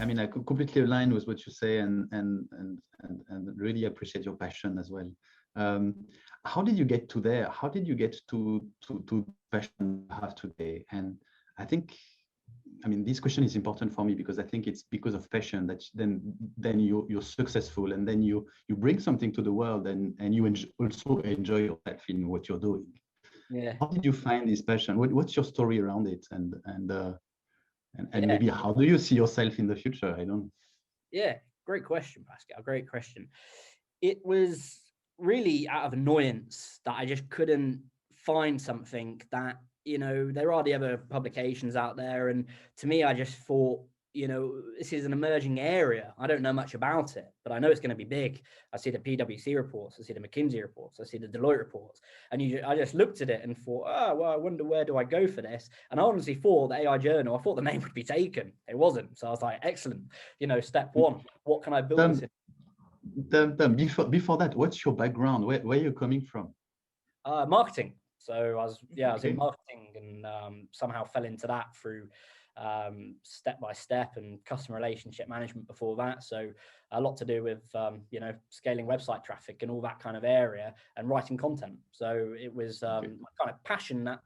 mean, I could completely align with what you say, and really appreciate your passion as well. Um, how did you get to there? How did you get to the passion you have today? And I think, I mean, this question is important for me because I think it's because of passion that then you're successful, and then you bring something to the world, and you also enjoy yourself in what you're doing. Yeah. How did you find this passion? What's your story around it? And Yeah. maybe how do you see yourself in the future? I don't. Yeah. Great question, Pascal. Great question. It was really out of annoyance that I just couldn't find something that, there are the other publications out there. And to me, I just thought, this is an emerging area. I don't know much about it, but I know it's going to be big. I see the PwC reports, I see the McKinsey reports, I see the Deloitte reports. And I just looked at it and thought, well, I wonder where do I go for this? And I honestly thought the AI journal, I thought the name would be taken. It wasn't. So I was like, excellent. Step one, what can I build this in? Before that, what's your background? Where are you coming from? Marketing. So I was Okay. in marketing, and somehow fell into that through step by step and customer relationship management before that. So a lot to do with scaling website traffic and all that kind of area, and writing content. So it was my kind of passion that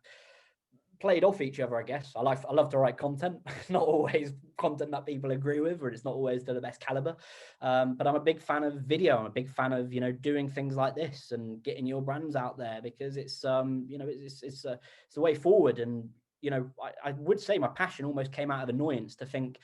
played off each other, I guess. I love to write content. It's not always content that people agree with, or it's not always to the best caliber. But I'm a big fan of video. I'm a big fan of doing things like this and getting your brands out there, because it's it's the way forward. And I would say my passion almost came out of annoyance to think,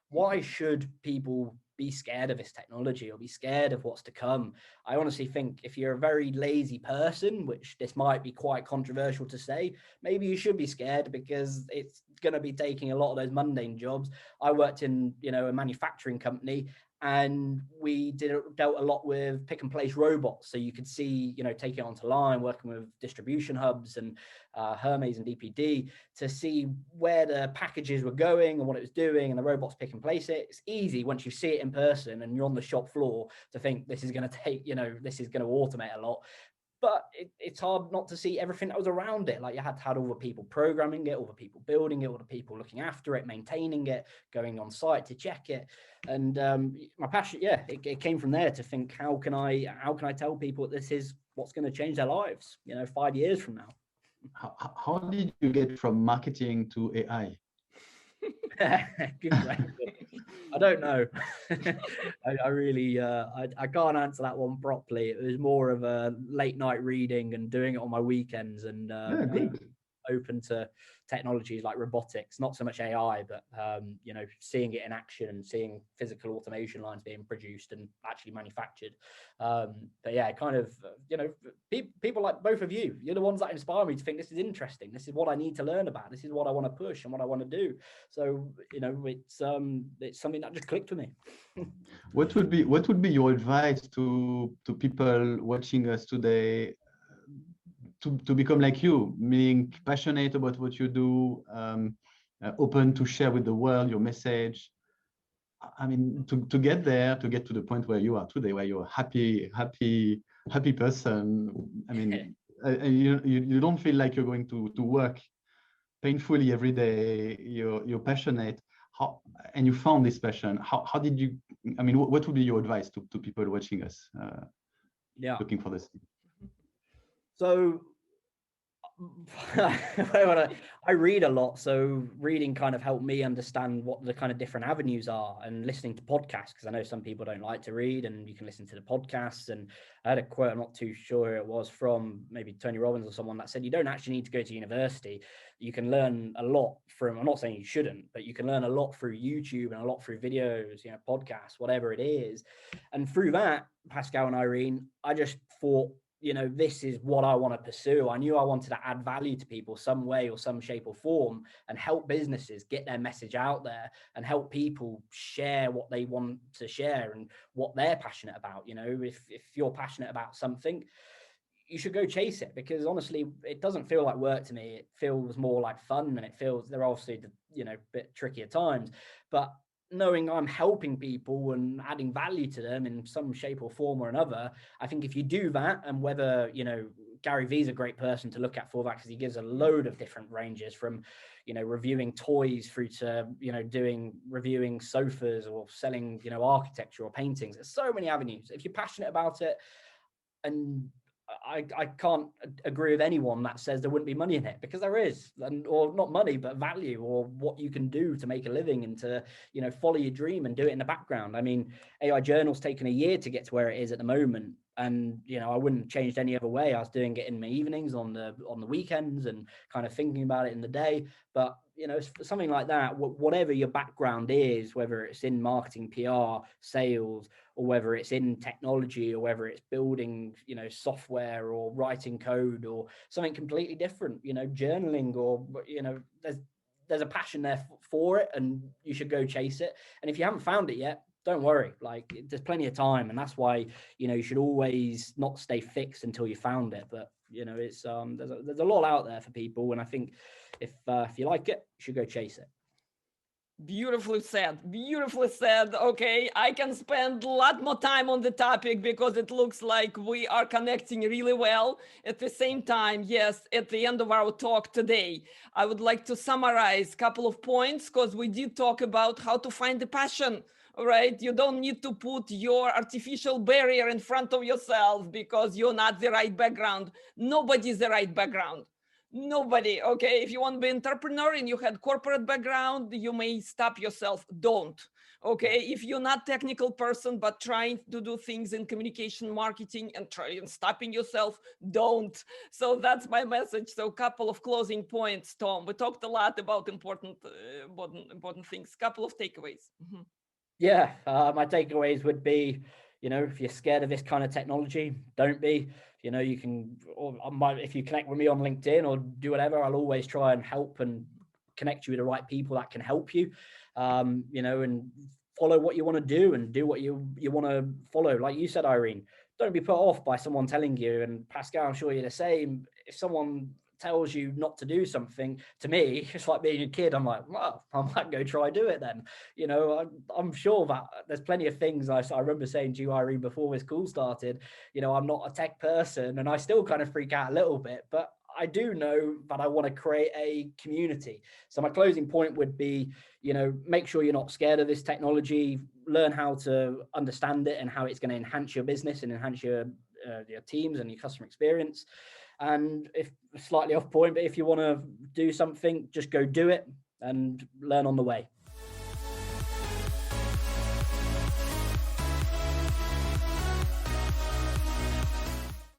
why should people be scared of this technology or be scared of what's to come? I honestly think if you're a very lazy person, which this might be quite controversial to say, maybe you should be scared, because it's going to be taking a lot of those mundane jobs. I worked in, a manufacturing company, and we dealt a lot with pick and place robots. So you could see, taking it onto line, working with distribution hubs and Hermes and DPD to see where the packages were going and what it was doing, and the robots pick and place it. It's easy once you see it in person and you're on the shop floor to think this is going to take, this is going to automate a lot. But it's hard not to see everything that was around it. Like you had all the people programming it, all the people building it, all the people looking after it, maintaining it, going on site to check it. And my passion, it came from there to think, how can I tell people that this is what's going to change their lives, 5 years from now. How did you get from marketing to AI? Good question. I don't know. I really, I can't answer that one properly. It was more of a late night reading and doing it on my weekends, and open to technologies like robotics, not so much AI, but seeing it in action and seeing physical automation lines being produced and actually manufactured. But yeah, kind of, people like both of you, you're the ones that inspire me to think this is interesting. This is what I need to learn about. This is what I want to push and what I want to do. So, it's something that just clicked with me. What would be your advice to people watching us today, to become like you, being passionate about what you do, open to share with the world your message? I mean, to get there, to get to the point where you are today, where you're a happy person. I mean, you don't feel like you're going to work painfully every day. You're passionate. And you found this passion. How did you? I mean, what would be your advice to people watching us? Looking for this. So I read a lot, so reading kind of helped me understand what the kind of different avenues are, and listening to podcasts, because I know some people don't like to read, and you can listen to the podcasts. And I had a quote, I'm not too sure who it was, from maybe Tony Robbins or someone, that said, you don't actually need to go to university. You can learn a lot from, I'm not saying you shouldn't, but you can learn a lot through YouTube and a lot through videos, podcasts, whatever it is. And through that, Pascal and Irene, I just thought, this is what I want to pursue. I knew I wanted to add value to people some way or some shape or form, and help businesses get their message out there, and help people share what they want to share and what they're passionate about. If you're passionate about something, you should go chase it, because honestly, it doesn't feel like work to me. It feels more like fun, and it feels, they're obviously, a bit tricky at times, but knowing I'm helping people and adding value to them in some shape or form or another, I think if you do that, and whether, Gary Vee's a great person to look at for that, because he gives a load of different ranges, from, you know, reviewing toys through to, you know, reviewing sofas or selling, you know, architecture or paintings. There's so many avenues. If you're passionate about it, and I can't agree with anyone that says there wouldn't be money in it, because there is, or not money, but value, or what you can do to make a living and to, you know, follow your dream and do it in the background. I mean, AI Journal's taken a year to get to where it is at the moment. And, you know, I wouldn't change any other way. I was doing it in my evenings, on the weekends, and kind of thinking about it in the day. But, you know, something like that, whatever your background is, whether it's in marketing, PR, sales, or whether it's in technology, or whether it's building, you know, software, or writing code, or something completely different, you know, journaling, or, you know, there's a passion there for it, and you should go chase it. And if you haven't found it yet, don't worry, like, there's plenty of time. And that's why, you know, you should always not stay fixed until you found it. But, you know, it's there's a lot out there for people, and I think if you like it, you should go chase it. Beautifully said. Beautifully said. Okay, I can spend a lot more time on the topic, because it looks like we are connecting really well. At the same time, yes, at the end of our talk today, I would like to summarize a couple of points, because we did talk about how to find the passion. All right, you don't need to put your artificial barrier in front of yourself because you're not the right background. Nobody's the right background. Nobody. Okay, if you want to be an entrepreneur and you had corporate background, you may stop yourself. Don't. Okay, if you're not technical person but trying to do things in communication marketing and stopping yourself, don't. So that's my message. So a couple of closing points, Tom. We talked a lot about important things. Couple of takeaways. Mm-hmm. Yeah, my takeaways would be, you know, if you're scared of this kind of technology, don't be. You know, you can, or if you connect with me on LinkedIn or do whatever, I'll always try and help and connect you with the right people that can help you, you know, and follow what you want to do and do what you want to follow. Like you said, Irene, don't be put off by someone telling you. And Pascal, I'm sure you're the same. If someone tells you not to do something, to me, it's like being a kid. I'm like, well, I might go try do it then. You know, I'm sure that there's plenty of things I remember saying to you, Irene, before this call started. You know, I'm not a tech person, and I still kind of freak out a little bit, but I do know that I want to create a community. So my closing point would be, you know, make sure you're not scared of this technology, learn how to understand it and how it's going to enhance your business and enhance your teams and your customer experience. And if slightly off point, but if you want to do something, just go do it and learn on the way.